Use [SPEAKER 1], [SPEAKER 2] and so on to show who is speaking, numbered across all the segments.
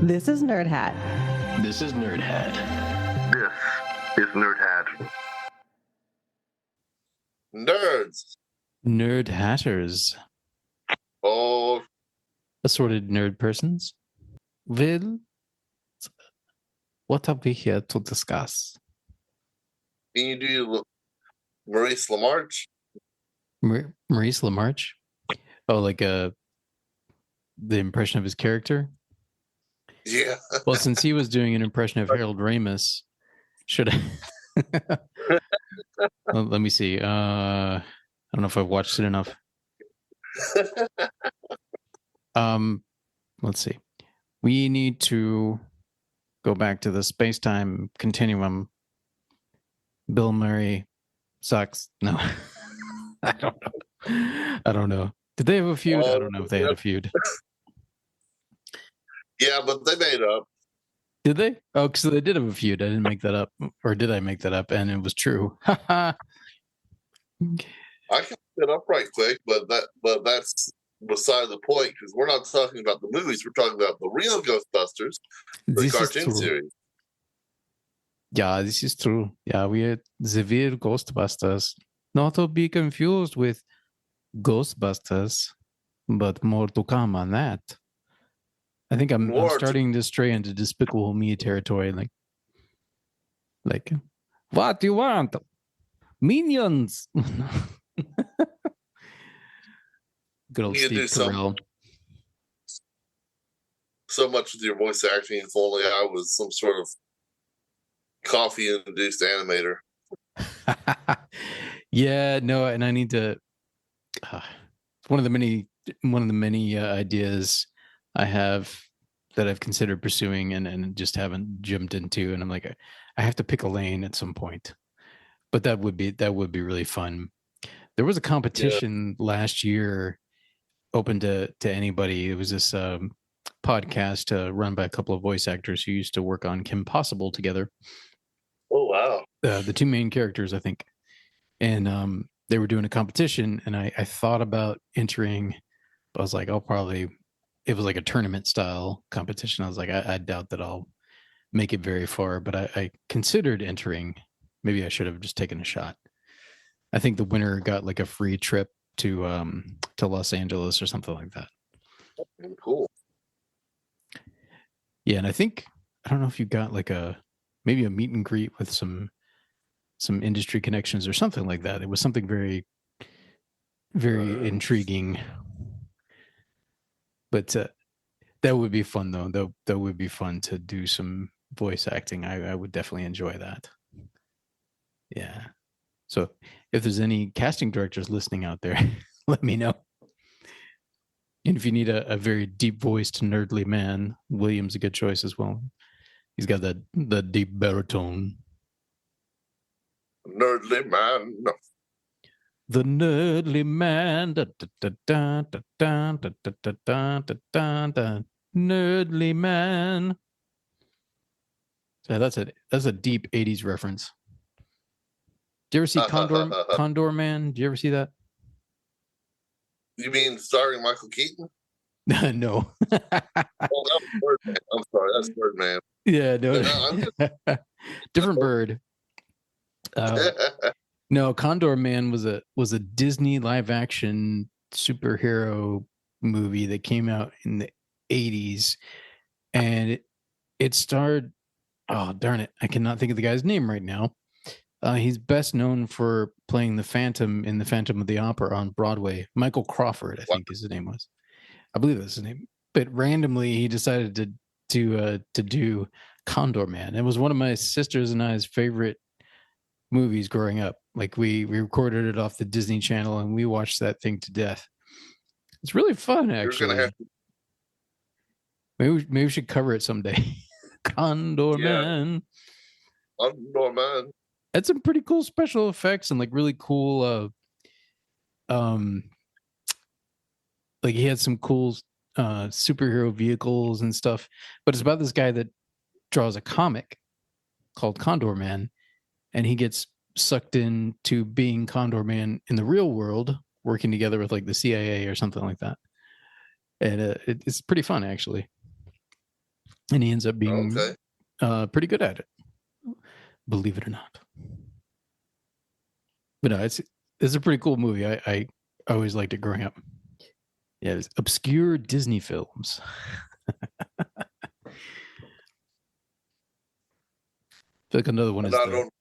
[SPEAKER 1] This is Nerd Hat.
[SPEAKER 2] This is Nerd Hat.
[SPEAKER 3] This is Nerd Hat. Nerds.
[SPEAKER 4] Nerd Hatters.
[SPEAKER 3] Oh.
[SPEAKER 4] Assorted nerd persons. Will, what are we here to discuss?
[SPEAKER 3] Can you do Maurice LaMarche?
[SPEAKER 4] Maurice LaMarche? Oh, like the impression of his character?
[SPEAKER 3] Yeah.
[SPEAKER 4] Well, since he was doing an impression of Harold Ramis, should I? Well, let me see. I don't know if I've watched it enough. Let's see. We need to go back to the space-time continuum. Bill Murray sucks. No, I don't know. Did they have a feud? I don't know if they had a feud.
[SPEAKER 3] Yeah, but they made up.
[SPEAKER 4] Did they? Oh, because they did have a feud. I didn't make that up. Or did I make that up? And it was true.
[SPEAKER 3] I can look it up right quick, but that's beside the point, because we're not talking about the movies. We're talking about the Real Ghostbusters, the cartoon series.
[SPEAKER 4] Yeah, this is true. Yeah, we are the Real Ghostbusters. Not to be confused with Ghostbusters, but more to come on that. I think I'm starting to stray into Despicable Me territory. Like, what do you want? Minions. Good old Steve Carell.
[SPEAKER 3] So much with your voice acting. If only I was some sort of coffee-induced animator.
[SPEAKER 4] Yeah, no, and I need to. One of the many ideas I have that I've considered pursuing and just haven't jumped into, and I'm like, I have to pick a lane at some point. But that would be really fun. There was a competition last year, open to anybody. It was this podcast run by a couple of voice actors who used to work on Kim Possible together.
[SPEAKER 3] Oh wow!
[SPEAKER 4] The two main characters, I think, and they were doing a competition, and I thought about entering, but I was like, it was like a tournament style competition. I was like, I doubt that I'll make it very far, but I considered entering. Maybe I should have just taken a shot. I think the winner got like a free trip to Los Angeles or something like that.
[SPEAKER 3] Cool.
[SPEAKER 4] Yeah, and I don't know if you got like maybe a meet and greet with some industry connections or something like that. It was something very, very intriguing. But that would be fun, though. That would be fun to do some voice acting. I would definitely enjoy that. Yeah. So if there's any casting directors listening out there, let me know. And if you need a very deep-voiced, nerdly man, William's a good choice as well. He's got the deep baritone.
[SPEAKER 3] Nerdly man. No.
[SPEAKER 4] The nerdly man. Nerdly man. So that's a deep 80s reference. Do you ever see Condor Man? Do you ever see that?
[SPEAKER 3] You mean starring Michael Keaton?
[SPEAKER 4] No.
[SPEAKER 3] Oh, that was Birdman. I'm sorry, that's Birdman.
[SPEAKER 4] Yeah, no. Different bird. No, Condor Man was a Disney live action superhero movie that came out in the 80s, and it starred, oh darn it, I cannot think of the guy's name right now. He's best known for playing the Phantom in the Phantom of the Opera on Broadway. Michael Crawford, I think his name was. I believe that's his name. But randomly, he decided to do Condor Man. It was one of my sisters and I's favorite movies growing up. Like we recorded it off the Disney Channel and we watched that thing to death. It's really fun, actually. Maybe we should cover it someday. Condor Man.
[SPEAKER 3] Condor Man.
[SPEAKER 4] Had some pretty cool special effects and like really cool like he had some cool superhero vehicles and stuff. But it's about this guy that draws a comic called Condor Man, and he gets sucked into being Condor Man in the real world, working together with like the CIA or something like that. And it's pretty fun, actually. and he ends up being
[SPEAKER 3] Okay.
[SPEAKER 4] pretty good at it, believe it or not. But no, it's a pretty cool movie. I always liked it growing up. Yeah, it's obscure Disney films. I feel like another one
[SPEAKER 3] And
[SPEAKER 4] is
[SPEAKER 3] I don't.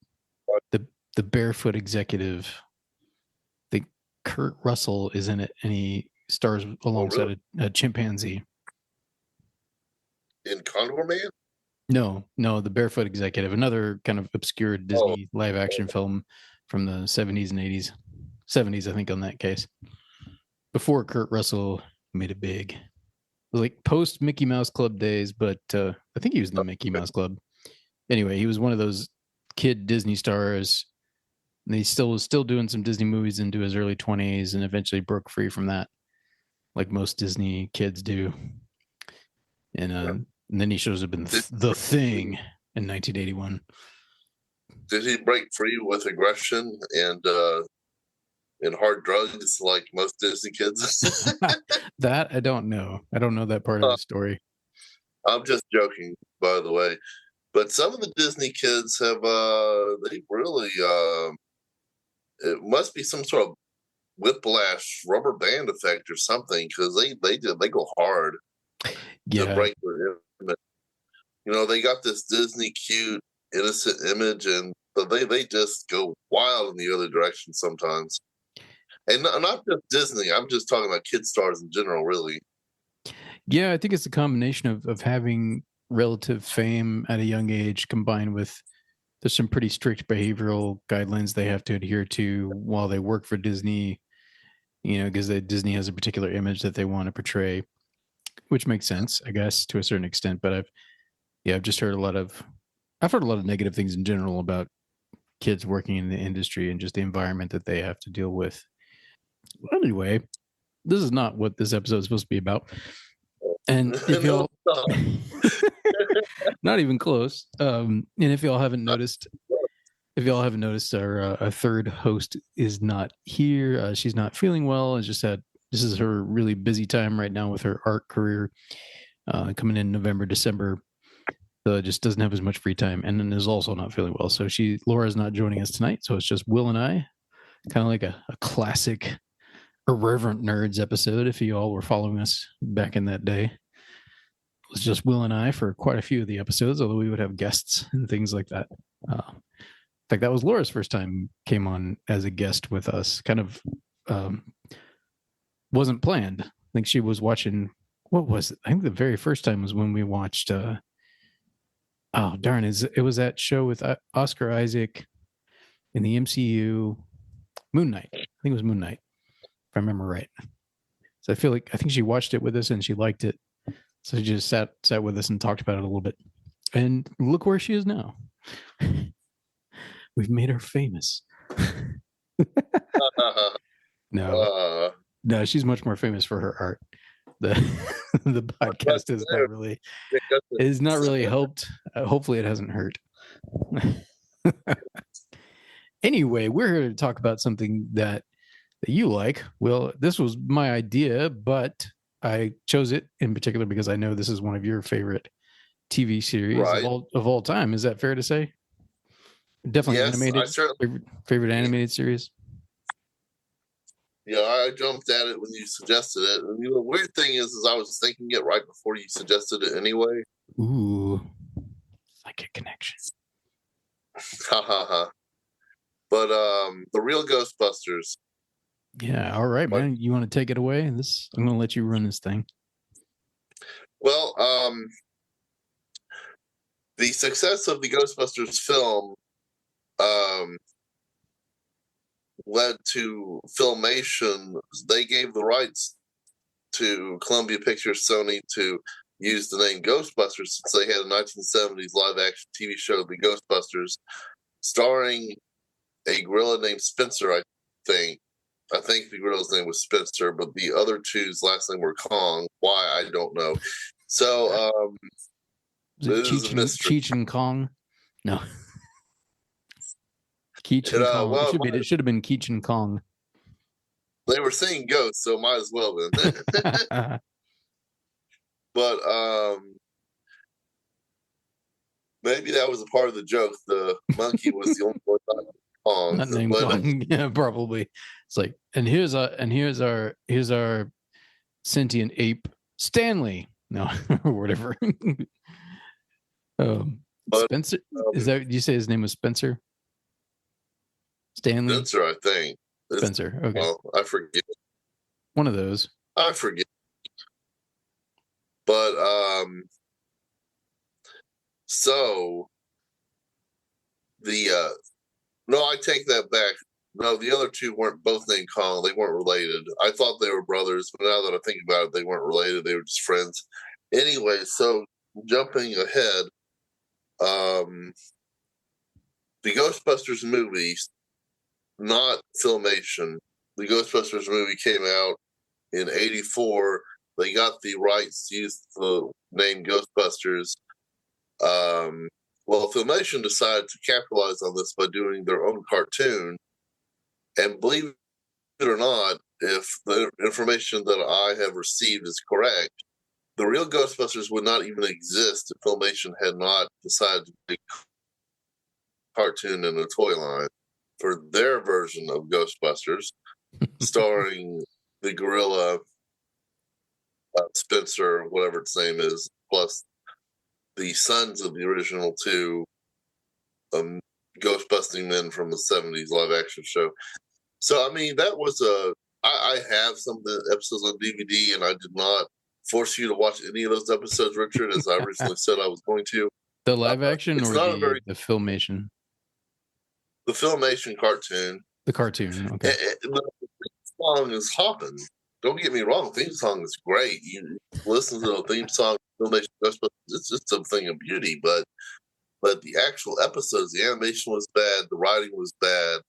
[SPEAKER 4] the Barefoot Executive. I think Kurt Russell is in it, and he stars alongside
[SPEAKER 3] really?
[SPEAKER 4] a chimpanzee.
[SPEAKER 3] In Condor Man?
[SPEAKER 4] No, the Barefoot Executive, another kind of obscure Disney live action film from the 70s and 80s. 70s, I think, on that case. Before Kurt Russell made it big. It was like post Mickey Mouse Club days, but I think he was in the Mickey Mouse Club. Anyway, he was one of those kid Disney stars. And he was still doing some Disney movies into his early 20s and eventually broke free from that, like most Disney kids do. And then he shows up in The Thing in 1981.
[SPEAKER 3] Did he break free with aggression and hard drugs like most Disney kids?
[SPEAKER 4] That I don't know. I don't know that part of the story.
[SPEAKER 3] I'm just joking, by the way. But some of the Disney kids have they really it must be some sort of whiplash rubber band effect or something, because they go hard to break their image. You know, they got this Disney cute innocent image, and so they just go wild in the other direction sometimes. And not just Disney. I'm just talking about kid stars in general, really.
[SPEAKER 4] Yeah, I think it's a combination of having relative fame at a young age combined with there's some pretty strict behavioral guidelines they have to adhere to while they work for Disney, because Disney has a particular image that they want to portray, which makes sense, I guess, to a certain extent. But I've just heard I've heard a lot of negative things in general about kids working in the industry and just the environment that they have to deal with. Anyway, this is not what this episode is supposed to be about. And if y'all not even close, and if y'all haven't noticed, our third host is not here. She's not feeling well. This is her really busy time right now with her art career, coming in November, December. So it just doesn't have as much free time, and then is also not feeling well. So Laura's not joining us tonight. So it's just Will and I, kind of like a classic Irreverent Nerds episode. If you all were following us back in that day, it was just Will and I for quite a few of the episodes, although we would have guests and things like that. In fact, that was Laura's first time came on as a guest with us. Kind of wasn't planned. I think she was watching. What was it? I think the very first time was when we watched. Oh darn! It was that show with Oscar Isaac in the MCU, Moon Knight. I think it was Moon Knight, if I remember right. So I think she watched it with us and she liked it. So she just sat with us and talked about it a little bit. And look where she is now. We've made her famous. No, she's much more famous for her art. The podcast is not really helped. Hopefully it hasn't hurt. Anyway, we're here to talk about something that you like. Well, this was my idea, but I chose it in particular because I know this is one of your favorite TV series of all time. Is that fair to say? Definitely animated. Favorite animated series.
[SPEAKER 3] Yeah, I jumped at it when you suggested it. And the weird thing is I was thinking it right before you suggested it anyway.
[SPEAKER 4] Ooh, psychic connection.
[SPEAKER 3] Ha ha ha. But the Real Ghostbusters.
[SPEAKER 4] Yeah, all right, man. You want to take it away? I'm going to let you run this thing.
[SPEAKER 3] Well, the success of the Ghostbusters film led to Filmation. They gave the rights to Columbia Pictures, Sony, to use the name Ghostbusters, since they had a 1970s live-action TV show, The Ghostbusters, starring a gorilla named Spencer, I think. I think the gorilla's name was Spencer, but the other two's last name were Kong. Why, I don't know. So, this is a mystery.
[SPEAKER 4] Cheech and Kong? No. Keech and Kong. Well, it should have been Keech and Kong.
[SPEAKER 3] They were saying ghosts, so might as well then. But Maybe that was a part of the joke. The monkey was the only one
[SPEAKER 4] Not named Kong. Yeah, probably. It's like, and here's our sentient ape, Stanley. No, or whatever.
[SPEAKER 3] but,
[SPEAKER 4] Spencer. Is that? Did you say his name was Spencer? Stanley.
[SPEAKER 3] Spencer, I think.
[SPEAKER 4] Spencer. Okay.
[SPEAKER 3] Well, I forget.
[SPEAKER 4] One of those.
[SPEAKER 3] I forget. But so the no, I take that back. No, the other two weren't both named Kong. They weren't related. I thought they were brothers, but now that I think about it, they weren't related. They were just friends. Anyway, so jumping ahead, the Ghostbusters movies, not Filmation. The Ghostbusters movie came out in '84. They got the rights to use the name Ghostbusters. Well, Filmation decided to capitalize on this by doing their own cartoon. And believe it or not, if the information that I have received is correct, the Real Ghostbusters would not even exist if Filmation had not decided to make a cartoon and a toy line for their version of Ghostbusters, starring the gorilla Spencer, whatever its name is, plus the sons of the original two Ghostbusting men from the 70s live action show. So, I mean, that was I have some of the episodes on DVD, and I did not force you to watch any of those episodes, Richard, as I originally said I was going to.
[SPEAKER 4] The live action or the Filmation?
[SPEAKER 3] The Filmation cartoon.
[SPEAKER 4] The cartoon, okay.
[SPEAKER 3] The theme song is hopping. Don't get me wrong, the theme song is great. You listen to the theme song, Filmation Ghostbusters, it's just a thing of beauty, but the actual episodes, the animation was bad, the writing was bad.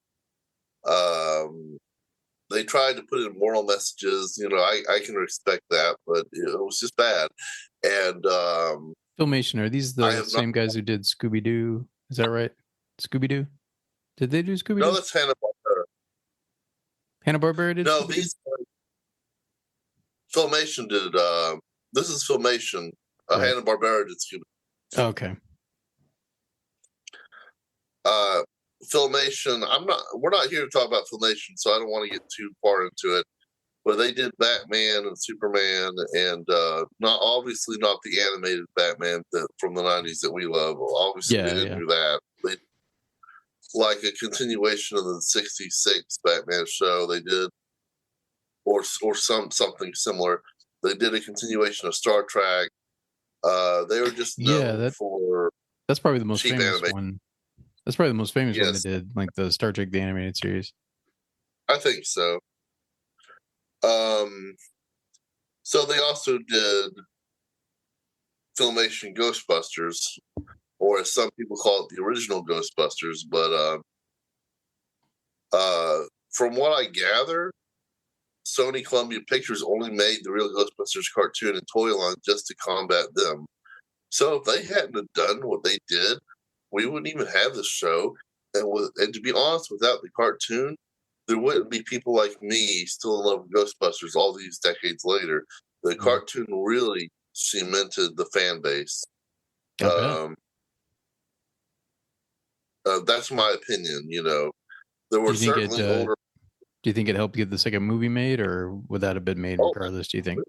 [SPEAKER 3] They tried to put in moral messages. You know, I can respect that, but it was just bad. And
[SPEAKER 4] Filmation, are these the same guys who did Scooby Doo? Is that right? Scooby Doo? Did they do Scooby Doo?
[SPEAKER 3] No, that's Hanna-Barbera.
[SPEAKER 4] Hanna-Barbera did.
[SPEAKER 3] No, these Filmation did. This is Filmation. Right. Hanna-Barbera did Scooby Doo.
[SPEAKER 4] Okay.
[SPEAKER 3] Filmation. We're not here to talk about Filmation, so I don't want to get too far into it. But they did Batman and Superman, and obviously not the animated Batman from the '90s that we love. Obviously, they didn't do that. They, like a continuation of the '66 Batman show, they did, or something similar. They did a continuation of Star Trek. They were just known for
[SPEAKER 4] that's probably the most famous
[SPEAKER 3] animation.
[SPEAKER 4] one. That's probably the most famous one they did, like the Star Trek the animated series.
[SPEAKER 3] I think so. So they also did Filmation Ghostbusters, or as some people call it, the original Ghostbusters. But from what I gather, Sony Columbia Pictures only made the Real Ghostbusters cartoon and toy line just to combat them. So if they hadn't have done what they did, we wouldn't even have this show. And to be honest, without the cartoon, there wouldn't be people like me still in love with Ghostbusters all these decades later. The cartoon really cemented the fan base. That's my opinion. You know, there were certainly older.
[SPEAKER 4] Do you think it helped get the second movie made, or would that have been made regardless? Do you think?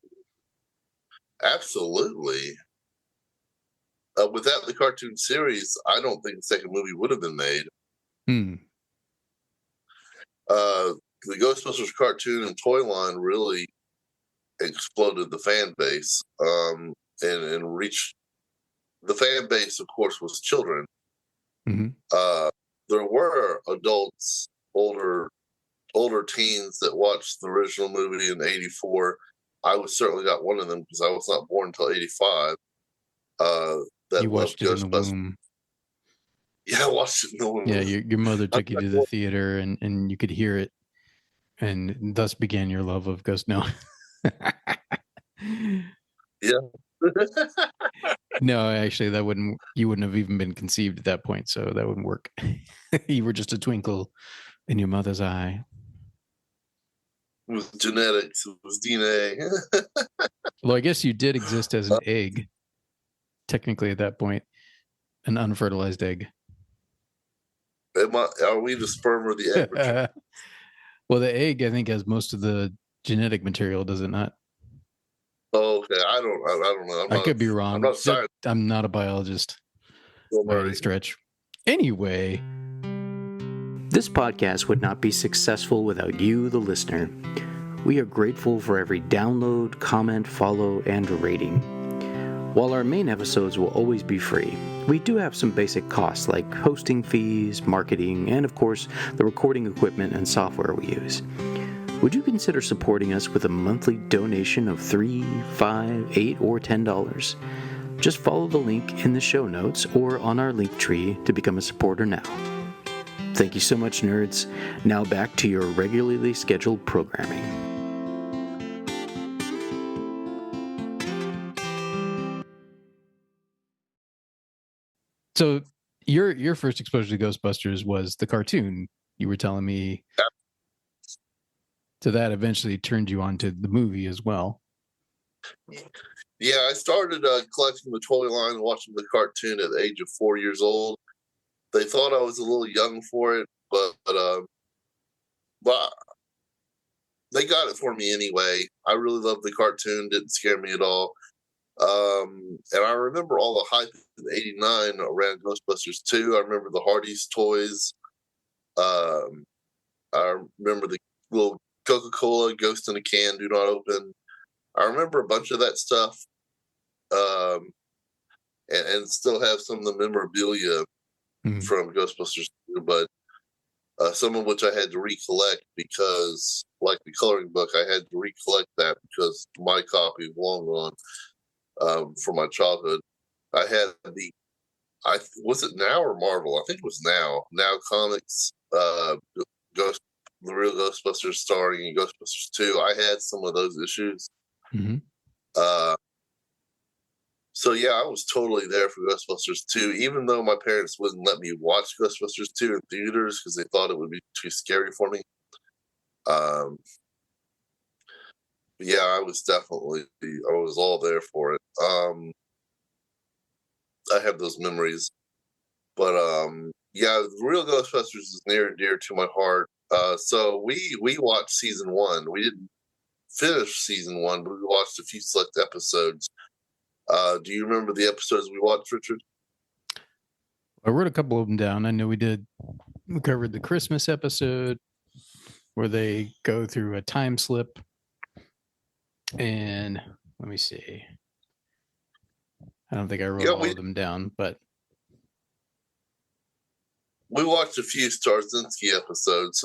[SPEAKER 3] Absolutely. Without the cartoon series, I don't think the second movie would have been made. The Ghostbusters cartoon and toy line really exploded the fan base, and reached the fan base. Of course, was children.
[SPEAKER 4] Mm-hmm.
[SPEAKER 3] There were adults, older teens that watched the original movie in '84. I was certainly not one of them because I was not born until '85. That
[SPEAKER 4] you watched it in the womb.
[SPEAKER 3] Yeah, I watched it in the womb.
[SPEAKER 4] Yeah, your mother took you to the theater, and you could hear it, and thus began your love of Ghost. No.
[SPEAKER 3] Yeah.
[SPEAKER 4] No, actually, you wouldn't have even been conceived at that point, so that wouldn't work. You were just a twinkle in your mother's eye.
[SPEAKER 3] It was genetics. It was DNA.
[SPEAKER 4] Well, I guess you did exist as an egg, technically, at that point. an unfertilized egg.
[SPEAKER 3] Are we the sperm or the egg?
[SPEAKER 4] Well, the egg, I think, has most of the genetic material, does it not?
[SPEAKER 3] Oh, okay. I don't know.
[SPEAKER 4] I could be wrong.
[SPEAKER 3] I'm not science.
[SPEAKER 4] I'm not a biologist by any stretch. Anyway,
[SPEAKER 1] this podcast would not be successful without you, the listener. We are grateful for every download, comment, follow, and rating. While our main episodes will always be free, we do have some basic costs like hosting fees, marketing, and of course, the recording equipment and software we use. Would you consider supporting us with a monthly donation of $3, $5, $8, or $10? Just follow the link in the show notes or on our link tree to become a supporter now. Thank you so much, nerds. Now back to your regularly scheduled programming.
[SPEAKER 4] So your first exposure to Ghostbusters was the cartoon. You were telling me. So that eventually turned you on to the movie as well.
[SPEAKER 3] Yeah, I started collecting the toy line and watching the cartoon at the age of 4 years old. They thought I was a little young for it, but they got it for me anyway. I really loved the cartoon; didn't scare me at all. And I remember all the hype in '89 around Ghostbusters 2. I remember the Hardee's toys. I remember the little Coca-Cola Ghost in a Can, Do Not Open. I remember a bunch of that stuff, and still have some of the memorabilia from Ghostbusters 2, but some of which I had to recollect because, like the coloring book, I had to recollect that because my copy was long gone from my childhood. I had was it Now or Marvel? I think it was Now Comics, the Real Ghostbusters starring in Ghostbusters 2. I had some of those issues.
[SPEAKER 4] Mm-hmm.
[SPEAKER 3] So yeah, I was totally there for Ghostbusters 2, even though my parents wouldn't let me watch Ghostbusters 2 in theaters because they thought it would be too scary for me. Yeah, I was all there for it. I have those memories. But yeah, the Real Ghostbusters is near and dear to my heart. So we watched season 1. We didn't finish season 1, but we watched a few select episodes. Do you remember the episodes we watched, Richard?
[SPEAKER 4] I wrote a couple of them down. I know we covered the Christmas episode where they go through a time slip. And let me see. I don't think I wrote all of them down, but
[SPEAKER 3] we watched a few Starzinski episodes.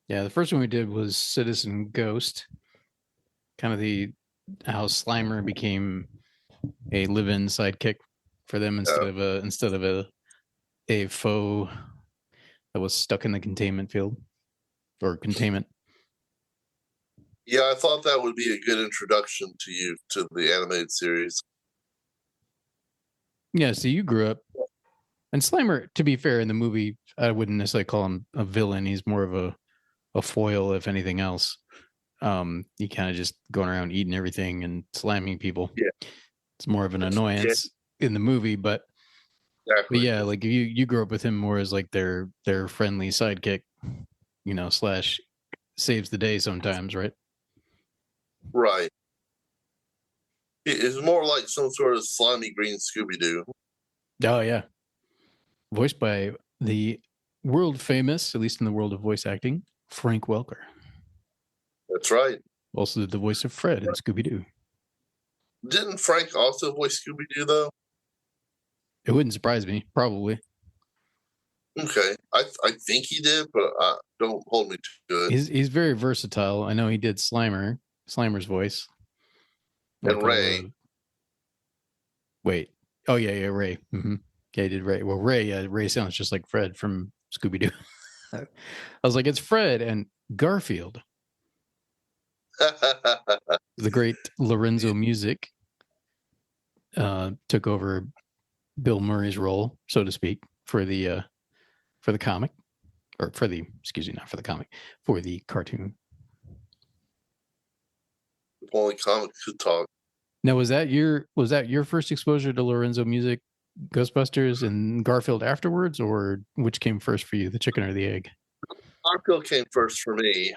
[SPEAKER 4] Yeah, the first one we did was Citizen Ghost. Kind of how Slimer became a live-in sidekick for them instead of a foe that was stuck in the containment field or containment.
[SPEAKER 3] Yeah, I thought that would be a good introduction to you to the animated series.
[SPEAKER 4] Yeah, so you grew up, and Slimer, to be fair, in the movie, I wouldn't necessarily call him a villain. He's more of a foil, if anything else. He kind of just going around eating everything and slamming people.
[SPEAKER 3] Yeah,
[SPEAKER 4] it's more of an annoyance in the movie, but yeah, like you grew up with him more as like their friendly sidekick, / saves the day sometimes, right?
[SPEAKER 3] Right. It's more like some sort of slimy green Scooby-Doo.
[SPEAKER 4] Oh yeah, voiced by the world famous, at least in the world of voice acting, Frank Welker.
[SPEAKER 3] That's right.
[SPEAKER 4] Also did the voice of Fred in Scooby-Doo.
[SPEAKER 3] Didn't Frank also voice Scooby-Doo, though?
[SPEAKER 4] It wouldn't surprise me, probably.
[SPEAKER 3] Okay. I think he did, but don't hold me to it.
[SPEAKER 4] He's very versatile. I know he did Slimer's voice.
[SPEAKER 3] And Ray.
[SPEAKER 4] Wait. Oh, yeah, Ray. Mm-hmm. Yeah, he did Ray. Well, Ray sounds just like Fred from Scooby-Doo. I was like, it's Fred and Garfield. The great Lorenzo Music took over Bill Murray's role, so to speak, for the comic, or for the cartoon.
[SPEAKER 3] If only comics could talk.
[SPEAKER 4] Now, was that your first exposure to Lorenzo Music Ghostbusters and Garfield afterwards, or which came first for you, the chicken or the egg?
[SPEAKER 3] Garfield came first for me.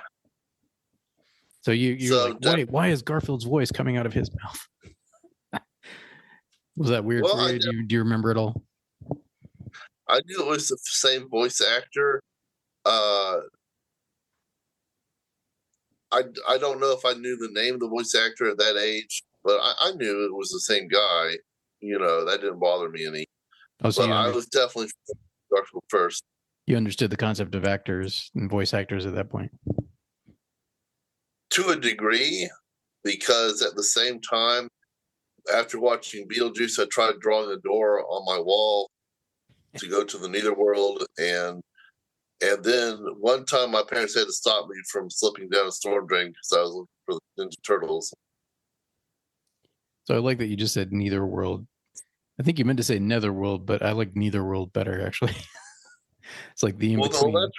[SPEAKER 4] So you're like, wait, why is Garfield's voice coming out of his mouth? Was that weird for you? Do you remember it all?
[SPEAKER 3] I knew it was the same voice actor. I don't know if I knew the name of the voice actor at that age, but I knew it was the same guy. That didn't bother me any.
[SPEAKER 4] Oh, so
[SPEAKER 3] but I was definitely Garfield first.
[SPEAKER 4] You understood the concept of actors and voice actors at that point?
[SPEAKER 3] To a degree, because at the same time, after watching Beetlejuice, I tried drawing a door on my wall to go to the Netherworld, and then one time my parents had to stop me from slipping down a storm drain because I was looking for the Ninja Turtles.
[SPEAKER 4] So I like that you just said Netherworld. I think you meant to say Netherworld, but I like Netherworld better, actually. It's like the in-between.
[SPEAKER 3] Well, that's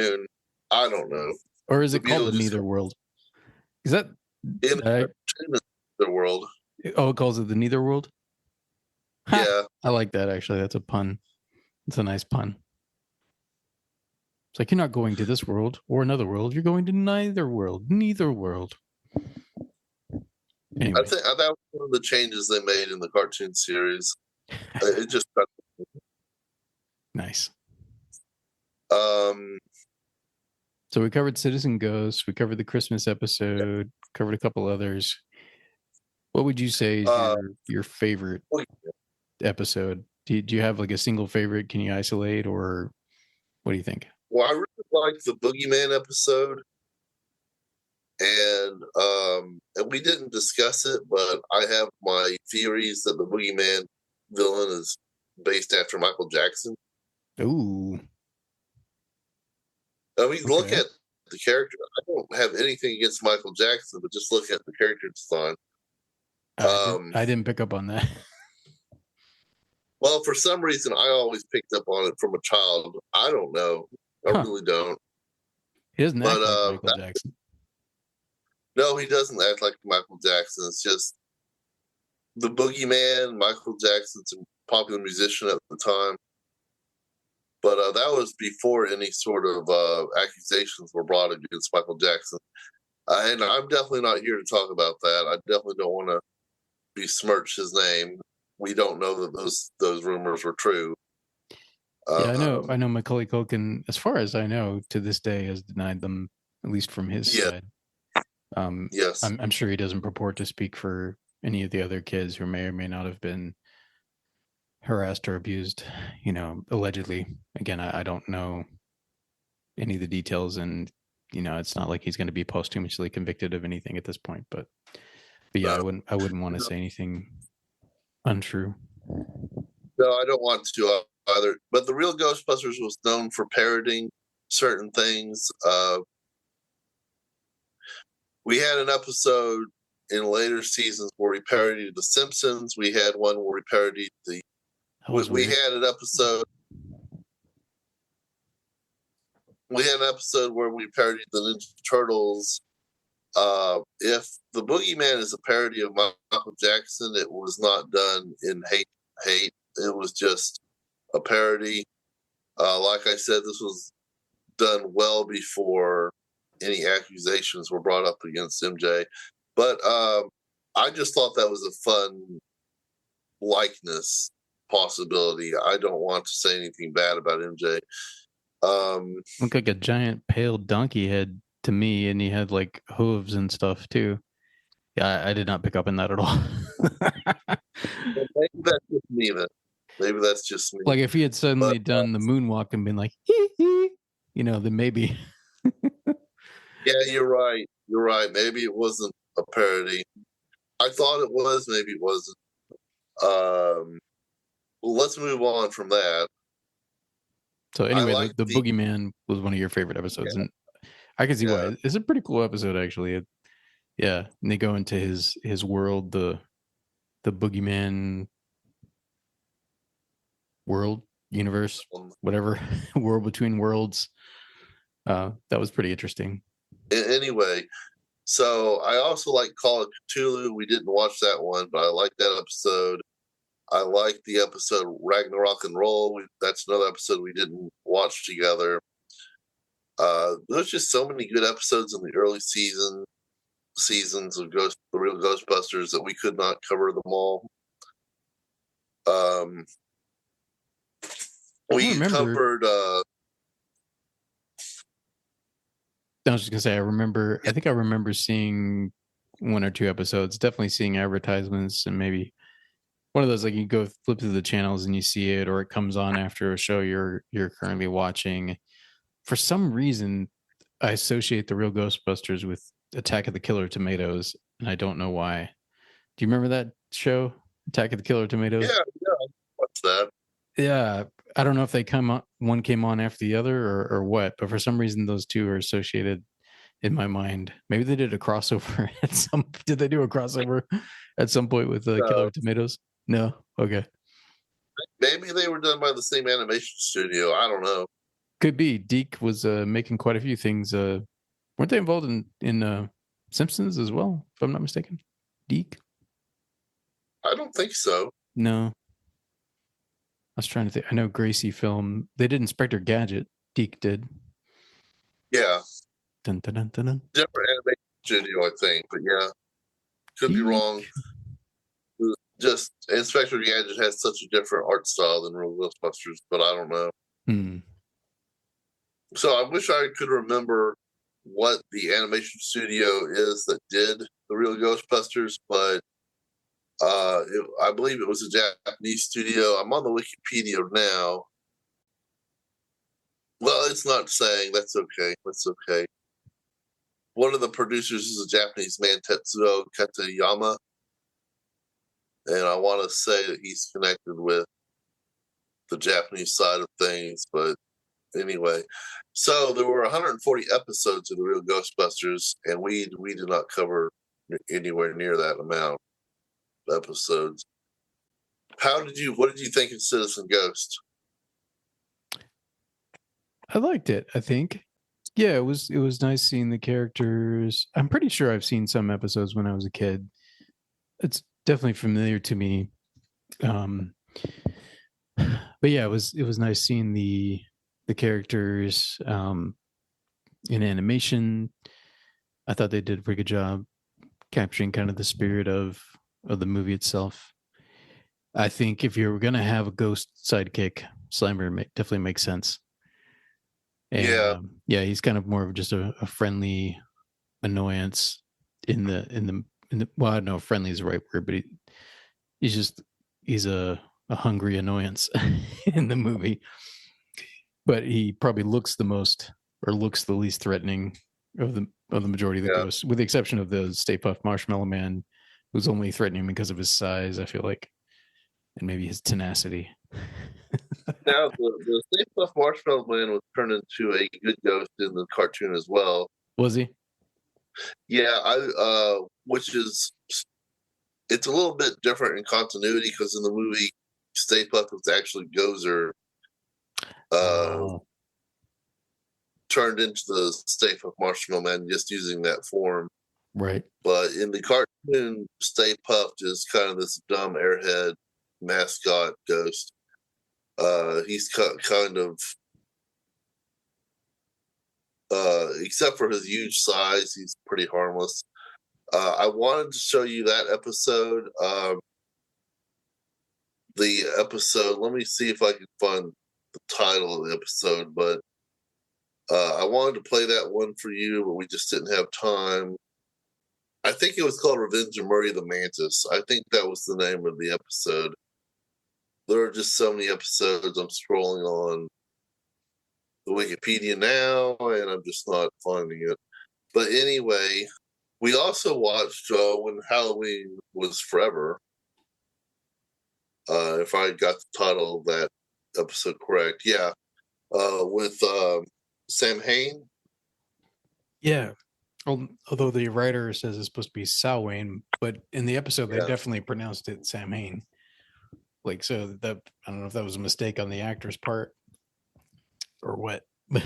[SPEAKER 3] cartoon. I don't know.
[SPEAKER 4] Or is it called the Netherworld? Is that
[SPEAKER 3] in the Netherworld?
[SPEAKER 4] Oh, it calls it the Netherworld?
[SPEAKER 3] Yeah.
[SPEAKER 4] I like that, actually. That's a pun. It's a nice pun. It's like, you're not going to this world or another world. You're going to neither world. Neither world. Anyway.
[SPEAKER 3] I think that was one of the changes they made in the cartoon series. It just
[SPEAKER 4] nice. So we covered Citizen Ghost. We covered the Christmas episode. Covered a couple others. What would you say is your favorite episode? Do you have like a single favorite? Can you isolate, or what do you think?
[SPEAKER 3] Well, I really liked the Boogeyman episode, and we didn't discuss it, but I have my theories that the Boogeyman villain is based after Michael Jackson.
[SPEAKER 4] Ooh.
[SPEAKER 3] I mean, look at the character. I don't have anything against Michael Jackson, but just look at the character design.
[SPEAKER 4] I didn't pick up on that.
[SPEAKER 3] Well, for some reason, I always picked up on it from a child. I don't know. I really don't.
[SPEAKER 4] He doesn't act like Michael Jackson.
[SPEAKER 3] No, he doesn't act like Michael Jackson. It's just the Boogeyman. Michael Jackson's a popular musician at the time. But that was before any sort of accusations were brought against Michael Jackson. And I'm definitely not here to talk about that. I definitely don't want to besmirch his name. We don't know that those rumors were true.
[SPEAKER 4] Yeah, I know Macaulay Culkin, as far as I know, to this day has denied them, at least from his side.
[SPEAKER 3] Yes.
[SPEAKER 4] I'm sure he doesn't purport to speak for any of the other kids who may or may not have been harassed or abused, allegedly. Again, I don't know any of the details, and it's not like he's going to be posthumously convicted of anything at this point. But yeah, I wouldn't want to say anything untrue.
[SPEAKER 3] No, I don't want to either. But the Real Ghostbusters was known for parodying certain things. We had an episode in later seasons where we parodied The Simpsons. We had one where we parodied we had an episode. We had an episode where we parodied the Ninja Turtles. If the Boogeyman is a parody of Michael Jackson, it was not done in hate. It was just a parody. Like I said, this was done well before any accusations were brought up against MJ. But I just thought that was a fun likeness possibility. I don't want to say anything bad about MJ.
[SPEAKER 4] Looked like a giant pale donkey head to me, and he had like hooves and stuff too. Yeah, I did not pick up on that at all.
[SPEAKER 3] Maybe that's just me then. Maybe that's just me.
[SPEAKER 4] Like if he had suddenly done the moonwalk and been like, hee hee, then maybe.
[SPEAKER 3] Yeah, you're right. You're right. Maybe it wasn't a parody. I thought it was. Maybe it wasn't. Well, let's move on from that.
[SPEAKER 4] So anyway, the Boogeyman was one of your favorite episodes, and I can see why. It's a pretty cool episode, actually. And they go into his world, the Boogeyman world, universe, whatever, world between worlds. That was pretty interesting.
[SPEAKER 3] Anyway, so I also like Call of Cthulhu. We didn't watch that one, but I like that episode. I like the episode Ragnarok and Roll. That's another episode we didn't watch together. There's just so many good episodes in the early seasons of the Real Ghostbusters that we could not cover them all. We covered.
[SPEAKER 4] I was just gonna say, I think I remember seeing one or two episodes, definitely seeing advertisements, and maybe one of those, like, you go flip through the channels and you see it, or it comes on after a show you're currently watching. For some reason, I associate the Real Ghostbusters with Attack of the Killer Tomatoes, and I don't know why. Do you remember that show, Attack of the Killer Tomatoes?
[SPEAKER 3] Yeah, what's that?
[SPEAKER 4] Yeah, I don't know if one came on after the other or what, but for some reason those two are associated in my mind. Maybe they did a crossover at some. Did they do a crossover at some point with Killer Tomatoes? No. Okay.
[SPEAKER 3] Maybe they were done by the same animation studio. I don't know.
[SPEAKER 4] Could be. Deke was making quite a few things. Weren't they involved in Simpsons as well, if I'm not mistaken? Deke?
[SPEAKER 3] I don't think so.
[SPEAKER 4] No. I was trying to think. I know Gracie Film. They did Inspector Gadget. Deke did.
[SPEAKER 3] Yeah.
[SPEAKER 4] Dun, dun, dun, dun, dun.
[SPEAKER 3] Different animation studio, I think. But yeah, could be wrong. Just Inspector Gadget has such a different art style than Real Ghostbusters, but I don't know. So I wish I could remember what the animation studio is that did the Real Ghostbusters, but I believe it was a Japanese studio. I'm on the Wikipedia now. Well, it's not saying. That's okay. That's okay. One of the producers is a Japanese man, Tetsuo Katayama. And I want to say that he's connected with the Japanese side of things. But anyway, so there were 140 episodes of the Real Ghostbusters, and we did not cover anywhere near that amount of episodes. What did you think of Citizen Ghost?
[SPEAKER 4] I liked it, I think. Yeah, it was nice seeing the characters. I'm pretty sure I've seen some episodes when I was a kid. It's definitely familiar to me. But yeah, it was nice seeing the characters in animation. I thought they did a pretty good job capturing kind of the spirit of the movie itself. I think if you're going to have a ghost sidekick, Slimer definitely makes sense. And, yeah, he's kind of more of just a friendly annoyance in the well, I don't know if friendly is the right word, but he's a hungry annoyance in the movie. But he probably looks the least threatening of the majority of the ghosts, with the exception of the Stay Puft Marshmallow Man, who's only threatening because of his size, I feel like, and maybe his tenacity.
[SPEAKER 3] Now, the Stay Puft Marshmallow Man was turned into a good ghost in the cartoon as well.
[SPEAKER 4] Was he?
[SPEAKER 3] Yeah, it's a little bit different in continuity, because in the movie, Stay Puft was actually Gozer, turned into the Stay Puft Marshmallow Man, just using that form.
[SPEAKER 4] Right.
[SPEAKER 3] But in the cartoon, Stay Puft is kind of this dumb airhead mascot ghost. He's kind of, except for his huge size, he's pretty harmless. I wanted to show you that episode. The episode, let me see if I can find the title of the episode, but I wanted to play that one for you, but we just didn't have time. I think it was called Revenge of Murray the Mantis. I think that was the name of the episode. There are just so many episodes. I'm scrolling on the Wikipedia now, and I'm just not finding it. But anyway, we also watched When Halloween Was Forever. If I got the title of that episode correct. Yeah. With Sam Hain.
[SPEAKER 4] Yeah. Although the writer says it's supposed to be Samhain, but in the episode they definitely pronounced it Sam Hain. Like, so that, I don't know if that was a mistake on the actor's part or what. But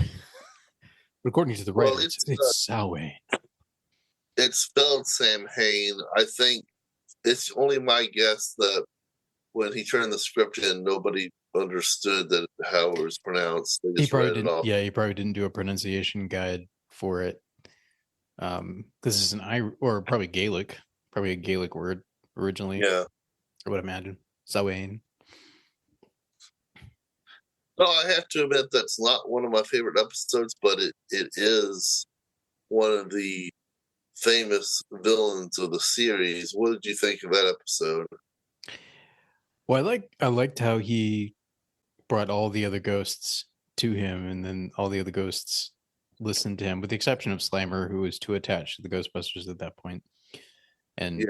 [SPEAKER 4] according to the writer, it's Samhain.
[SPEAKER 3] It's spelled Sam Hain. I think it's only my guess that when he turned the script in, nobody understood that how it was pronounced. They just read it off.
[SPEAKER 4] Yeah, he probably didn't do a pronunciation guide for it. This is or probably Gaelic, probably a Gaelic word originally.
[SPEAKER 3] Yeah,
[SPEAKER 4] I would imagine. Sawain.
[SPEAKER 3] No, I have to admit that's not one of my favorite episodes, but it is one of the famous villains of the series. What did you think of that episode?
[SPEAKER 4] Well, I liked how he brought all the other ghosts to him, and then all the other ghosts listened to him, with the exception of Slimer, who was too attached to the Ghostbusters at that point, and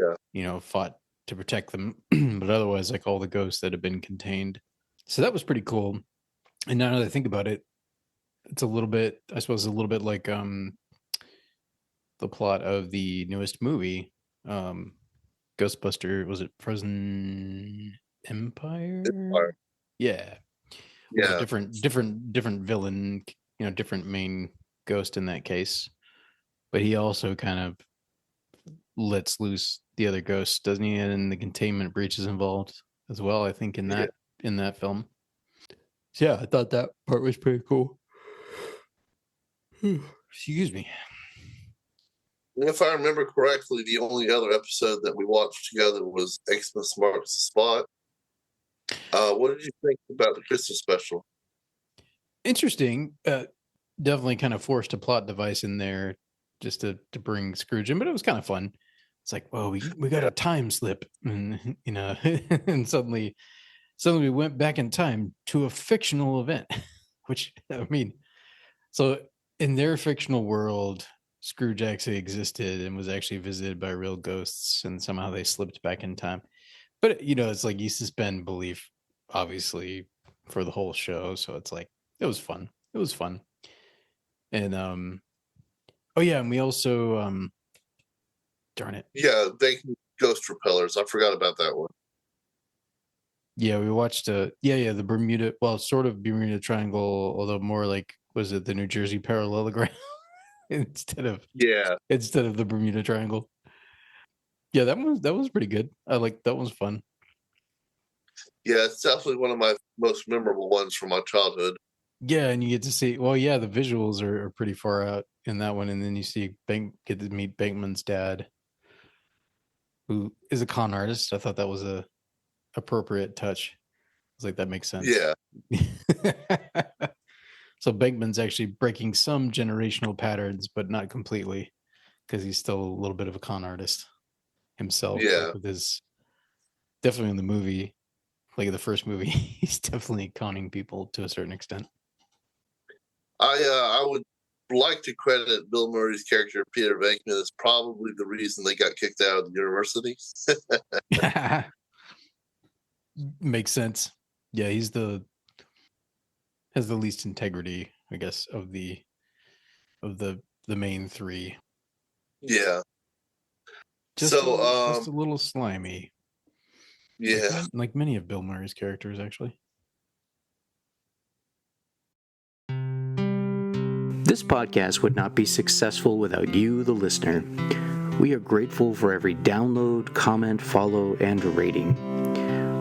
[SPEAKER 4] fought to protect them. But otherwise, like, all the ghosts that had been contained. So that was pretty cool. And now that I think about it, it's a little bit, I suppose, a little bit like the plot of the newest movie, Ghostbuster. Was it Frozen Empire? Yeah.
[SPEAKER 3] Yeah.
[SPEAKER 4] Different villain, different main ghost in that case. But he also kind of lets loose the other ghosts, doesn't he? And the containment breach is involved as well, I think, in that film. So yeah, I thought that part was pretty cool. Excuse me.
[SPEAKER 3] If I remember correctly, the only other episode that we watched together was Xmas Marks the Spot. What did you think about the Christmas special?
[SPEAKER 4] Interesting. Definitely kind of forced a plot device in there just to bring Scrooge in, but it was kind of fun. It's like, well, we got a time slip, and and suddenly we went back in time to a fictional event, which, I mean, so in their fictional world, Scrooge actually existed and was actually visited by real ghosts, and somehow they slipped back in time. But it's like you suspend belief, obviously, for the whole show. So it's like, it was fun. And oh yeah, and we also darn it.
[SPEAKER 3] Yeah, they ghost repellers. I forgot about that one.
[SPEAKER 4] Yeah, we watched the Bermuda, well, sort of Bermuda Triangle, although more like, was it the New Jersey parallelogram instead of the Bermuda Triangle? Yeah, that was pretty good. That was fun.
[SPEAKER 3] Yeah, it's definitely one of my most memorable ones from my childhood.
[SPEAKER 4] Yeah, and you get to see, the visuals are pretty far out in that one, and then you get to meet Bankman's dad, who is a con artist. I thought that was a appropriate touch. I was like, that makes sense.
[SPEAKER 3] Yeah.
[SPEAKER 4] So Bankman's actually breaking some generational patterns, but not completely, because he's still a little bit of a con artist himself.
[SPEAKER 3] Yeah.
[SPEAKER 4] Like, with his, definitely in the movie, like the first movie, he's definitely conning people to a certain extent.
[SPEAKER 3] I would like to credit Bill Murray's character Peter Venkman as probably the reason they got kicked out of the university.
[SPEAKER 4] Makes sense. Yeah, has the least integrity, I guess, of the main three.
[SPEAKER 3] Yeah.
[SPEAKER 4] Just a little slimy.
[SPEAKER 3] Yeah.
[SPEAKER 4] Like many of Bill Murray's characters, actually.
[SPEAKER 1] This podcast would not be successful without you, the listener. We are grateful for every download, comment, follow, and rating.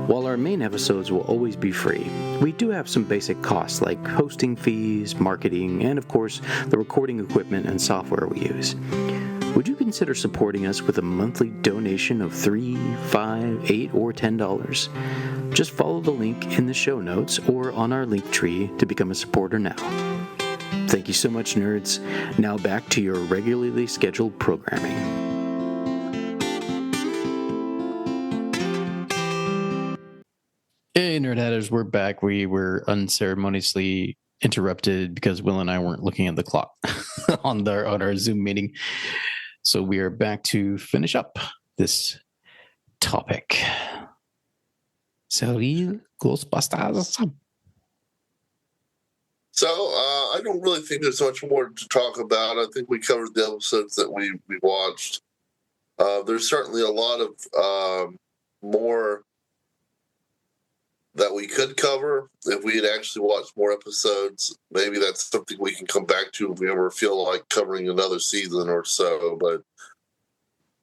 [SPEAKER 1] While our main episodes will always be free, we do have some basic costs like hosting fees, marketing, and of course, the recording equipment and software we use. Would you consider supporting us with a monthly donation of $3, $5, $8, or $10? Just follow the link in the show notes or on our link tree to become a supporter now. Thank you so much, nerds. Now back to your regularly scheduled programming.
[SPEAKER 4] Hey, Nerd Hatters, we're back. We were unceremoniously interrupted because Will and I weren't looking at the clock on our Zoom meeting. So we are back to finish up this topic. So, Real Ghostbusters.
[SPEAKER 3] So I don't really think there's much more to talk about. I think we covered the episodes that we watched. There's certainly a lot of more that we could cover if we had actually watched more episodes. Maybe that's something we can come back to if we ever feel like covering another season or so. But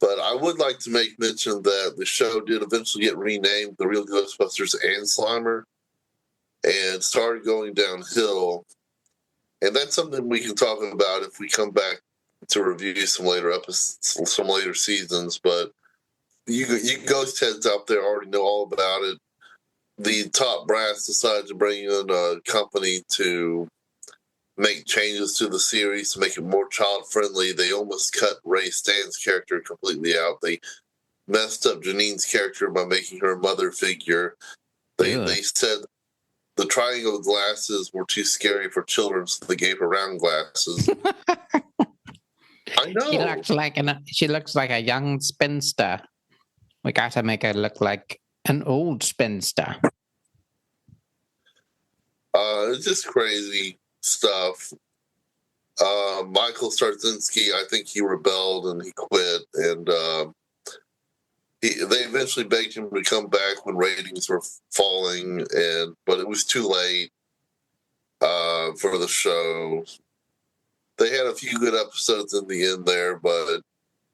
[SPEAKER 3] But I would like to make mention that the show did eventually get renamed The Real Ghostbusters and Slimer and started going downhill. And that's something we can talk about if we come back to review some later episodes, some later seasons. But you ghost heads out there already know all about it. The top brass decided to bring in a company to make changes to the series to make it more child friendly. They almost cut Ray Stan's character completely out. They messed up Janine's character by making her a mother figure. They said the triangle glasses were too scary for children, so they gave her round glasses. I know.
[SPEAKER 1] She looks like a young spinster. We got to make her look like an old spinster.
[SPEAKER 3] It's just crazy stuff. Michael Starzinski, I think he rebelled and he quit, and they eventually begged him to come back when ratings were falling, but it was too late for the show. They had a few good episodes in the end there, but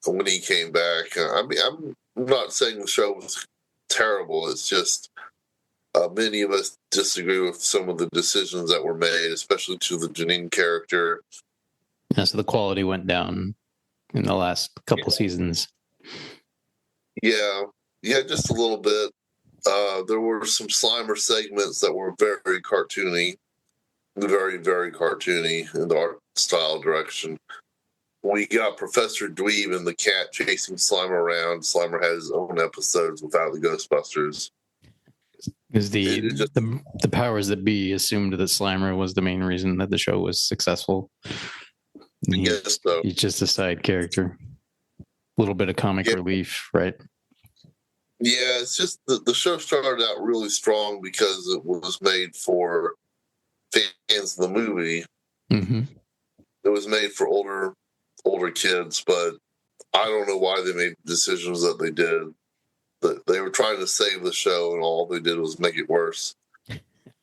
[SPEAKER 3] when he came back, I'm not saying the show was terrible. It's just many of us disagree with some of the decisions that were made, especially to the Janine character.
[SPEAKER 4] Yeah, so the quality went down in the last couple seasons.
[SPEAKER 3] Yeah, just a little bit. There were some Slimer segments that were very cartoony, very, very cartoony in the art style direction. We got Professor Dweeb and the cat chasing Slimer around. Slimer had his own episodes without the Ghostbusters.
[SPEAKER 4] Because the powers that be assumed that Slimer was the main reason that the show was successful.
[SPEAKER 3] Yes, so.
[SPEAKER 4] He's just a side character. A little bit of comic relief, right?
[SPEAKER 3] Yeah, it's just the show started out really strong because it was made for fans of the movie.
[SPEAKER 4] Mm-hmm.
[SPEAKER 3] It was made for older kids, but I don't know why they made decisions that they did. They were trying to save the show, and all they did was make it worse.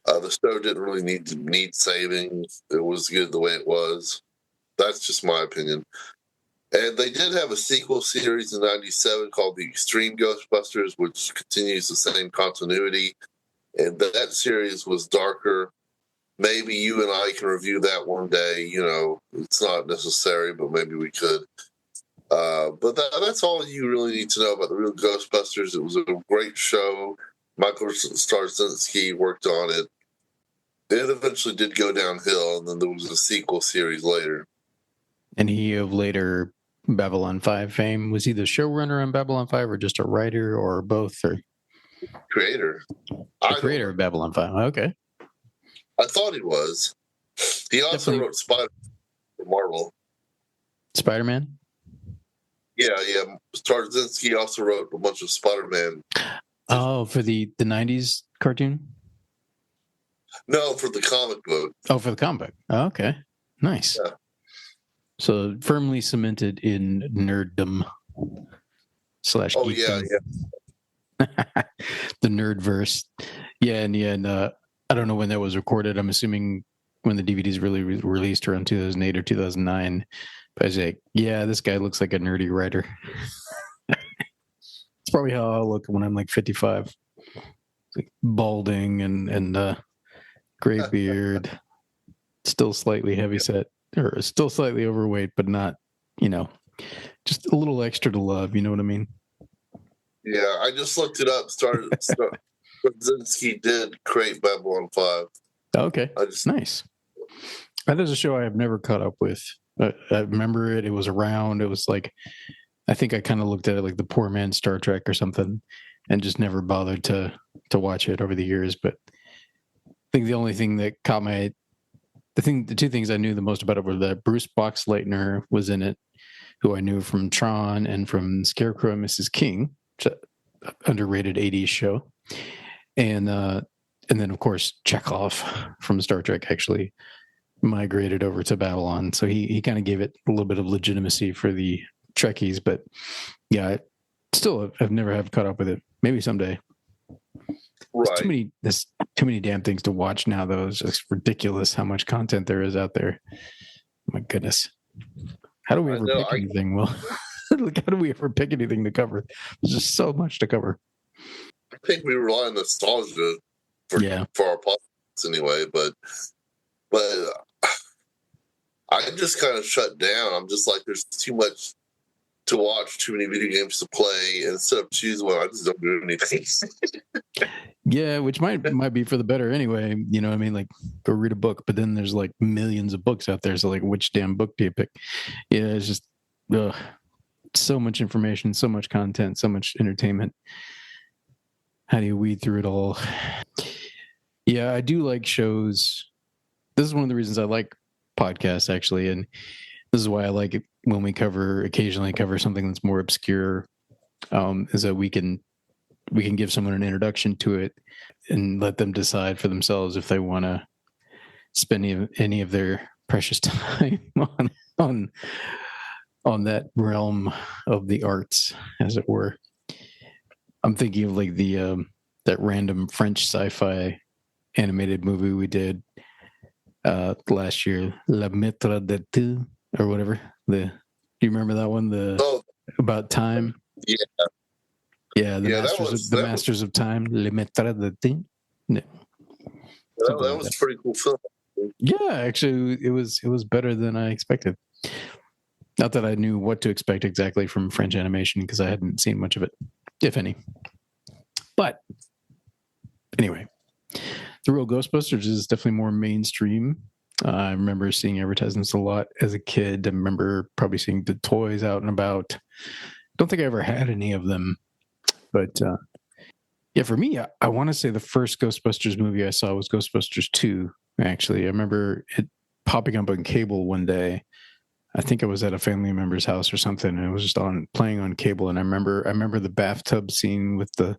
[SPEAKER 3] The show didn't really need saving. It was good the way it was. That's just my opinion. And they did have a sequel series in '97 called The Extreme Ghostbusters, which continues the same continuity. And that series was darker. Maybe you and I can review that one day. It's not necessary, but maybe we could. But that's all you really need to know about The Real Ghostbusters. It was a great show. Michael Starzinski worked on it. It eventually did go downhill, and then there was a sequel series later.
[SPEAKER 4] And he of later Babylon 5 fame. Was he the showrunner on Babylon 5 or just a writer or both? Or
[SPEAKER 3] creator?
[SPEAKER 4] The creator of Babylon 5. Okay.
[SPEAKER 3] I thought he was. He also wrote Spider-Man for Marvel.
[SPEAKER 4] Spider-Man?
[SPEAKER 3] Yeah. Starzinski also wrote a bunch of Spider-Man.
[SPEAKER 4] Oh, for the 90s cartoon?
[SPEAKER 3] No, for the comic book.
[SPEAKER 4] Oh, for the comic book. Oh, okay. Nice.
[SPEAKER 3] Yeah.
[SPEAKER 4] So firmly cemented in nerddom /
[SPEAKER 3] Oh, yeah.
[SPEAKER 4] The nerdverse. Yeah, and I don't know when that was recorded. I'm assuming when the DVDs really released around 2008 or 2009. But I was like, yeah, this guy looks like a nerdy writer. It's probably how I'll look when I'm like 55. Like balding and gray beard, still slightly heavyset, or still slightly overweight, but not, just a little extra to love. You know what I mean?
[SPEAKER 3] Yeah, I just looked it up. Starzinski did create Babylon 5.
[SPEAKER 4] Okay, nice. That is a show I have never caught up with. I remember it. It was around. It was like, I think I kind of looked at it like the poor man's Star Trek or something, and just never bothered to watch it over the years. But I think the only thing that caught the two things I knew the most about it were that Bruce Boxleitner was in it, who I knew from Tron and from Scarecrow and Mrs. King, which is an underrated 80s show. And then, of course, Chekhov from Star Trek actually migrated over to Babylon. So he kind of gave it a little bit of legitimacy for the Trekkies. But yeah, I've never have caught up with it. Maybe someday.
[SPEAKER 3] Right.
[SPEAKER 4] There's too many damn things to watch now, though. It's just ridiculous how much content there is out there. My goodness. How do we ever pick anything? Well, Like, how do we ever pick anything to cover? There's just so much to cover.
[SPEAKER 3] I think we rely on nostalgia for our podcasts anyway, but I just kind of shut down. I'm just like, there's too much to watch, too many video games to play. And instead of choosing one, I just don't do anything.
[SPEAKER 4] Yeah, which might be for the better anyway. You know what I mean? Like, go read a book, but then there's like millions of books out there. So like, which damn book do you pick? Yeah, it's just so much information, so much content, so much entertainment. How do you weed through it all? Yeah, I do like shows. This is one of the reasons I like podcasts, actually, and this is why I like it when we occasionally cover something that's more obscure, is that we can give someone an introduction to it and let them decide for themselves if they want to spend any of their precious time on that realm of the arts, as it were. I'm thinking of like the that random French sci-fi animated movie we did last year, Le Maître de Tout, or whatever. Do you remember that one? About time. Yeah, the Masters of Time, Le Maître de Tout. No.
[SPEAKER 3] That was a pretty cool film.
[SPEAKER 4] Yeah, actually, it was better than I expected. Not that I knew what to expect exactly from French animation, because I hadn't seen much of it, if any. But anyway, the Real Ghostbusters is definitely more mainstream. I remember seeing advertisements a lot as a kid. I remember probably seeing the toys out and about. Don't think I ever had any of them. But yeah, for me, I want to say the first Ghostbusters movie I saw was Ghostbusters 2, actually. I remember it popping up on cable one day. I think I was at a family member's house or something, and it was just playing on cable. And I remember the bathtub scene with the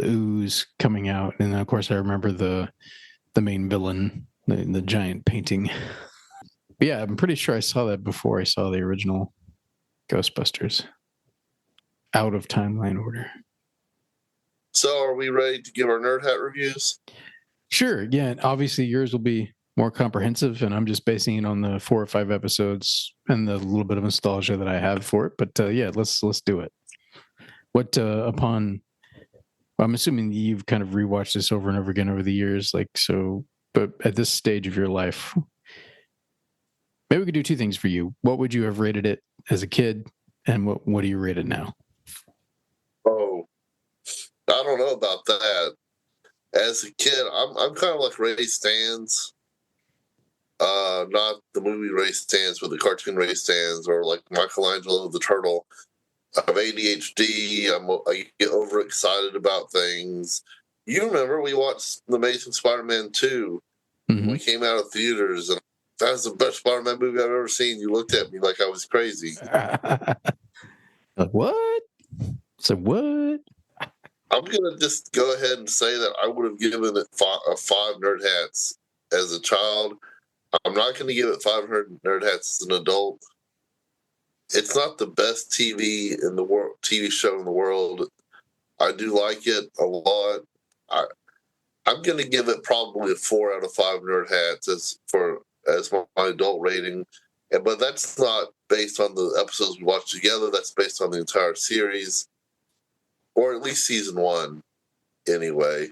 [SPEAKER 4] ooze coming out, and then of course I remember the main villain, the giant painting. But yeah, I'm pretty sure I saw that before I saw the original Ghostbusters. Out of timeline order.
[SPEAKER 3] So, are we ready to give our Nerd Hat reviews?
[SPEAKER 4] Sure. Yeah, obviously yours will be more comprehensive, and I'm just basing it on the 4 or 5 episodes and the little bit of nostalgia that I have for it. But yeah, let's do it. What I'm assuming you've kind of rewatched this over and over again over the years, like so. But at this stage of your life, maybe we could do 2 things for you. What would you have rated it as a kid, and what do you rate it now?
[SPEAKER 3] Oh, I don't know about that. As a kid, I'm kind of like Ray Stans. Not the movie Ray Stans, but the cartoon Ray Stans, or like Michelangelo the Turtle. I have ADHD. I get overexcited about things. You remember we watched The Amazing Spider-Man 2 when we came out of theaters, and that was the best Spider-Man movie I've ever seen. You looked at me like I was crazy.
[SPEAKER 4] Like, what? So what?
[SPEAKER 3] I'm going to just go ahead and say that I would have given it 5 Nerd Hats as a child. I'm not going to give it 500 Nerd Hats as an adult. It's not the best TV show in the world. I do like it a lot. I'm going to give it probably a 4 out of 5 Nerd Hats as my adult rating. But that's not based on the episodes we watched together. That's based on the entire series, or at least season 1, anyway.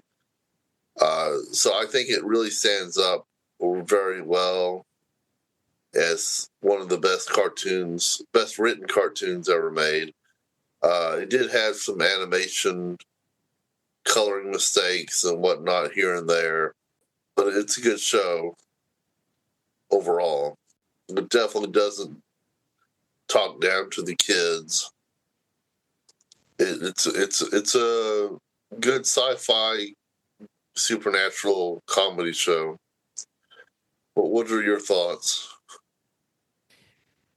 [SPEAKER 3] So I think it really stands up very well as one of the best written cartoons ever made. It did have some animation coloring mistakes and whatnot here and there, but it's a good show overall. It definitely doesn't talk down to the kids. It's a good sci-fi supernatural comedy show. What are your thoughts?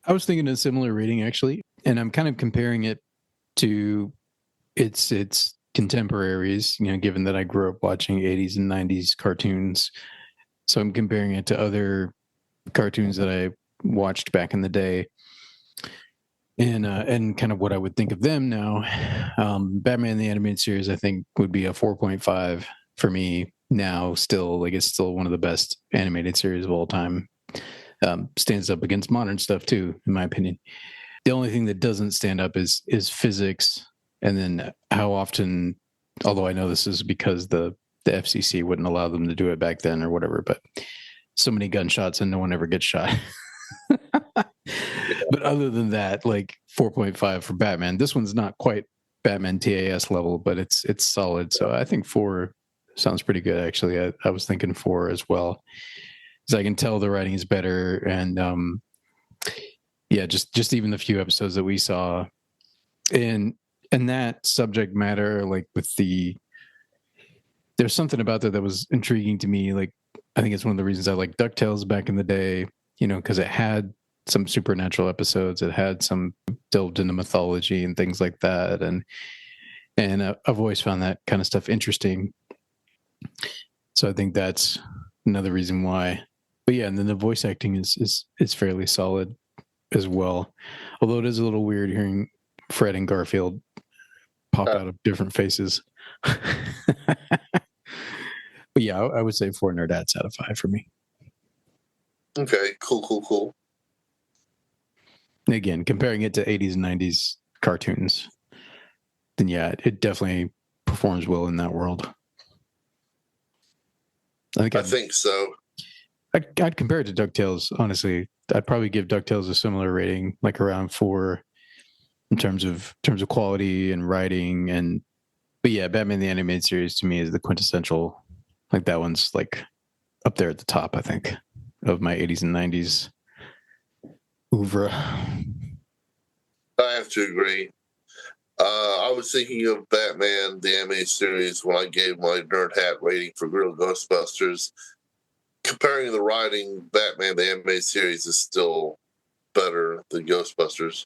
[SPEAKER 4] I was thinking a similar rating, actually, and I'm kind of comparing it to its contemporaries, given that I grew up watching 80s and 90s cartoons. So I'm comparing it to other cartoons that I watched back in the day, and kind of what I would think of them now. Batman the Animated Series, I think, would be a 4.5 for me now. Still, like, it's still one of the best animated series of all time. Stands up against modern stuff too, in my opinion. The only thing that doesn't stand up is physics, and then how often. Although I know this is because the FCC wouldn't allow them to do it back then or whatever, but so many gunshots and no one ever gets shot. But other than that, like 4.5 for Batman. This one's not quite Batman TAS level, but it's solid. So I think 4 sounds pretty good, actually. I was thinking 4 as well, because I can tell the writing is better, and yeah, just even the few episodes that we saw, and that subject matter, like there's something about that was intriguing to me. Like, I think it's one of the reasons I like DuckTales back in the day, because it had some supernatural episodes. It had some delved into mythology and things like that. And I've always found that kind of stuff interesting. So I think that's another reason why. But yeah, and then the voice acting is fairly solid as well. Although it is a little weird hearing Fred and Garfield pop out of different faces. But yeah, I would say 4 nerd hats out of 5 for me.
[SPEAKER 3] Okay, cool.
[SPEAKER 4] Again, comparing it to 80s and 90s cartoons, then yeah, it definitely performs well in that world. I
[SPEAKER 3] think so.
[SPEAKER 4] I'd compare it to DuckTales, honestly. I'd probably give DuckTales a similar rating, like around 4 in terms of quality and writing. But yeah, Batman the Animated Series to me is the quintessential. Like, that one's like up there at the top, I think, of my 80s and 90s oeuvre.
[SPEAKER 3] I have to agree. I was thinking of Batman the Animated Series when I gave my nerd hat rating for Real Ghostbusters. Comparing the writing, Batman the Animated Series is still better than Ghostbusters.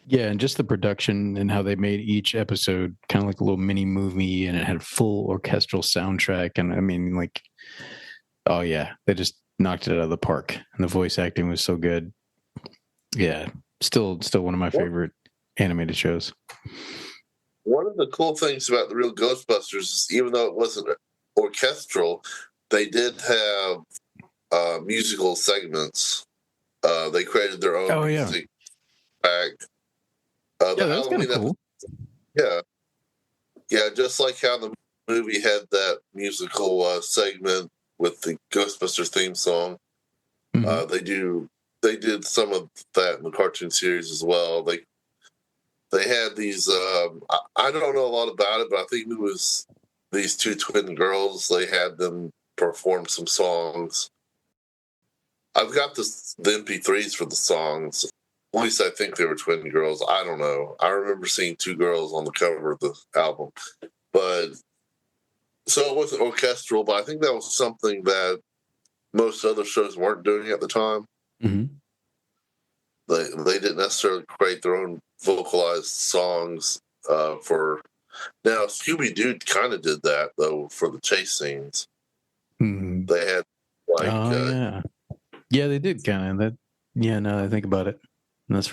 [SPEAKER 4] Yeah, and just the production and how they made each episode kind of like a little mini movie, and it had a full orchestral soundtrack. And I mean, like, oh yeah, they just knocked it out of the park. And the voice acting was so good. Yeah, still one of my favorite animated shows.
[SPEAKER 3] One of the cool things about the Real Ghostbusters is, even though it wasn't orchestral, they did have musical segments. They created their own music track.
[SPEAKER 4] Yeah, that's kind of cool.
[SPEAKER 3] Yeah, just like how the movie had that musical segment with the Ghostbusters theme song. Mm-hmm. They did some of that in the cartoon series as well. They had these. I don't know a lot about it, but I think it was these 2 twin girls. They had them perform some songs. I've got the MP3s for the songs. At least I think they were twin girls. I don't know. I remember seeing 2 girls on the cover of the album. But so it wasn't orchestral, but I think that was something that most other shows weren't doing at the time.
[SPEAKER 4] Mm-hmm.
[SPEAKER 3] They didn't necessarily create their own vocalized songs for. Now, Scooby-Doo kind of did that, though, for the chase scenes.
[SPEAKER 4] Mm-hmm.
[SPEAKER 3] They had, like...
[SPEAKER 4] Yeah, they did kind of. That. Yeah, now that I think about it. That's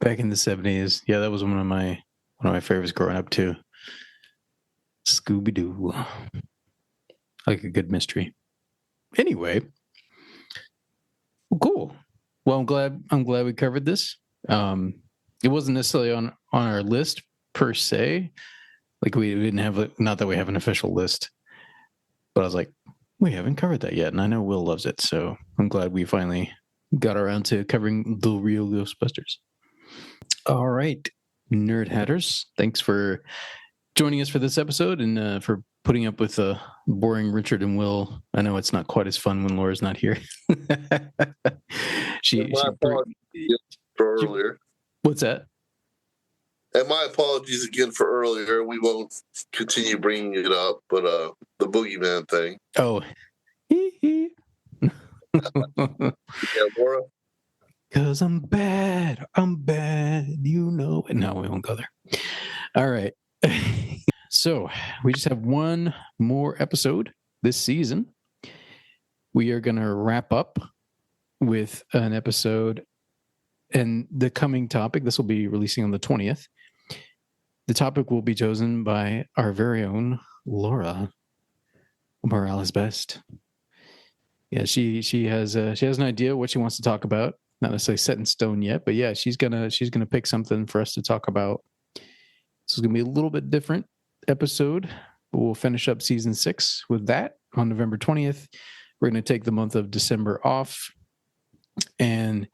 [SPEAKER 4] back in the 70s. Yeah, that was one of my favorites growing up too. Scooby-Doo. Like a good mystery. Anyway. Well, cool. Well, I'm glad we covered this. It wasn't necessarily on our list per se. Like, we didn't have not that we have an official list. But I was like, we haven't covered that yet, and I know Will loves it, so I'm glad we finally got around to covering the Real Ghostbusters. All right, Nerd Hatters, thanks for joining us for this episode and for putting up with boring Richard and Will. I know it's not quite as fun when Laura's not here. she
[SPEAKER 3] for earlier.
[SPEAKER 4] What's that?
[SPEAKER 3] And my apologies again for earlier. We won't continue bringing it up, but the boogeyman thing.
[SPEAKER 4] Oh.
[SPEAKER 3] Yeah, Laura?
[SPEAKER 4] Because I'm bad, you know. No, we won't go there. All right. So we just have one more episode this season. We are going to wrap up with an episode, and the coming topic, this will be releasing on the 20th. The topic will be chosen by our very own Laura Morales Best. Yeah, she has an idea what she wants to talk about, not necessarily set in stone yet, but yeah, she's gonna pick something for us to talk about. This is gonna be a little bit different episode, but we'll finish up season 6 with that on November 20th. We're gonna take the month of December off, and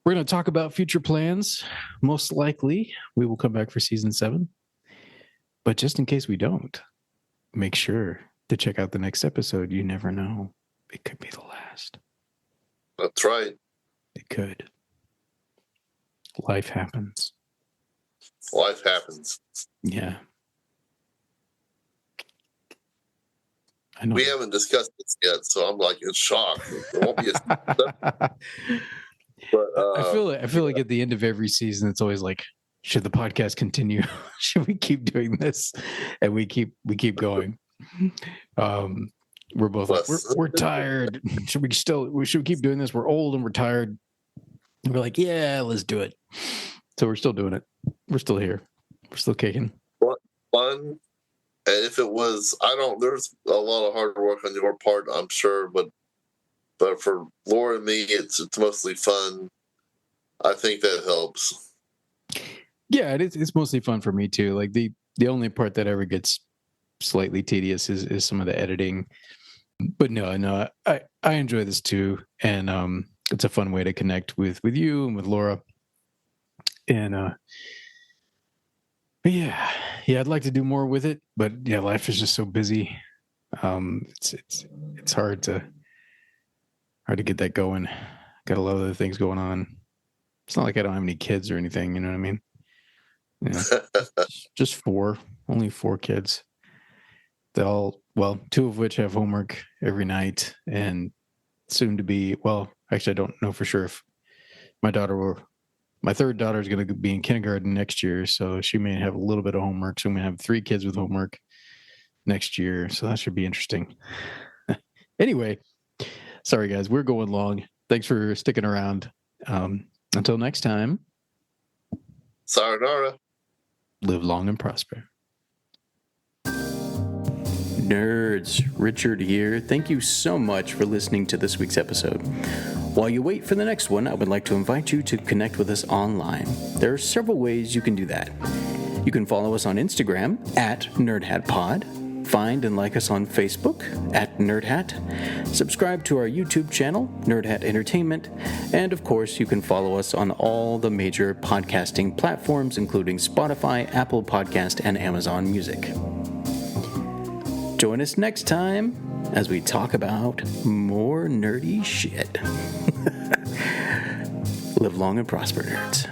[SPEAKER 4] we're gonna talk about future plans. Most likely, we will come back for season 7, but just in case we don't, make sure to check out the next episode. You never know; it could be the last.
[SPEAKER 3] That's right.
[SPEAKER 4] It could. Life happens.
[SPEAKER 3] Life happens.
[SPEAKER 4] Yeah. I know.
[SPEAKER 3] We haven't discussed this yet, so I'm like in shock. There won't be
[SPEAKER 4] but I feel like at the end of every season, it's always like, should the podcast continue? Should we keep doing this? And we keep going. We're both like, we're tired. Should we keep doing this? We're old and we're tired. And we're like, yeah, let's do it. So we're still doing it. We're still here. We're still kicking.
[SPEAKER 3] Fun. And if it was, there's a lot of hard work on your part, I'm sure, but for Laura and me, it's mostly fun. I think that helps.
[SPEAKER 4] Yeah, it's mostly fun for me too. Like the only part that ever gets slightly tedious is some of the editing. But no, I enjoy this too, and it's a fun way to connect with you and with Laura. And but yeah, I'd like to do more with it, but yeah, life is just so busy. It's hard to get that going. Got a lot of other things going on. It's not like I don't have any kids or anything, you know what I mean? Yeah, just 4, only 4 kids. They all, well, 2 of which have homework every night, and soon to be, well, actually, I don't know for sure if my third daughter is going to be in kindergarten next year, so she may have a little bit of homework. So I'm going to have 3 kids with homework next year, so that should be interesting. Anyway, sorry guys, we're going long. Thanks for sticking around. Until next time.
[SPEAKER 3] Sayonara.
[SPEAKER 4] Live long and prosper.
[SPEAKER 1] Nerds, Richard here. Thank you so much for listening to this week's episode. While you wait for the next one, I would like to invite you to connect with us online. There are several ways you can do that. You can follow us on Instagram at NerdHatPod. Find and like us on Facebook at NerdHat. Subscribe to our YouTube channel, NerdHat Entertainment. And of course, you can follow us on all the major podcasting platforms, including Spotify, Apple Podcast, and Amazon Music. Join us next time as we talk about more nerdy shit. Live long and prosper, nerds.